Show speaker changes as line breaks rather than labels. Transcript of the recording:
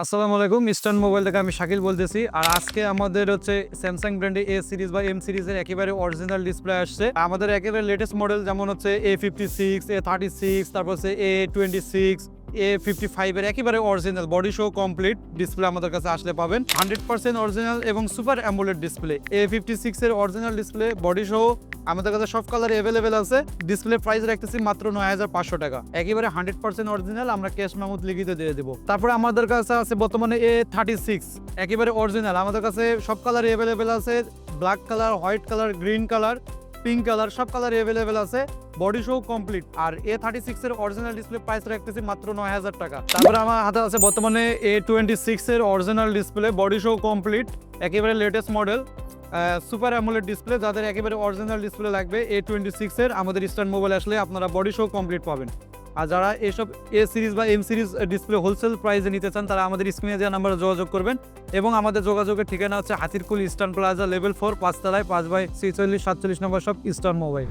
আসসালামু আলাইকুম, eastern mobile থেকে আমি শাকিল বলতেছি। আর আজকে আমাদের হচ্ছে স্যামসাং ব্র্যান্ডে এ সিরিজ বা এম সিরিজের একেবারে অরিজিনাল ডিসপ্লে আসছে। আমাদের একেবারে লেটেস্ট মডেল যেমন হচ্ছে A56, A36, তারপর হচ্ছে A26, A55 এর একেবারে original body show complete display আমাদের কাছে আসলে পাবেন 100% অরিজিনাল এবং সুপার অ্যামোলেড ডিসপ্লে। A56 এর অরিজিনাল ডিসপ্লে বডি শো আমাদের কাছে সব কালার অ্যাভেলেবেল আছে। ডিসপ্লে প্রাইস রাখতেছি মাত্র ৯,৫০০ টাকা। একেবারে 100% অরিজিনাল, আমরা ক্যাশ মেমোতে লিখিত দিয়ে দেবো। তারপরে আমাদের কাছে আছে বর্তমানে A36 একেবারে অরিজিনাল, আমাদের কাছে সব কালার অ্যাভেলেবেল আছে। Black colour, white colour, green colour, pink colour, সব কালার অ্যাভেলেবেল আছে। Body show complete. আর A36 এর অরিজিনাল ডিসপ্লে প্রাইস রাখতেছি মাত্র ৯,০০০ টাকা। তারপরে আমার হাতে আছে বর্তমানে A26 এর original display body show complete, একেবারে latest model, super AMOLED display. যাদের একেবারে অরিজিনাল ডিসপ্লে লাগবে A26 এর, আমাদের ইস্টার্ন মোবাইল আসলে আপনারা বডি শো কমপ্লিট পাবেন। আর যারা এসব এ সিরিজ বা এম সিরিজ ডিসপ্লে হোলসেল প্রাইসে নিতে চান তারা আমাদের স্ক্রিনে দেওয়া নাম্বারে যোগাযোগ করবেন। এবং আমাদের যোগাযোগের ঠিকানা হচ্ছে হাতিরকুল ইস্টার্ন প্লাজা লেভেল 4, 5 তলায়, 5/46 47 নম্বর শপ, ইস্টার্ন মোবাইল।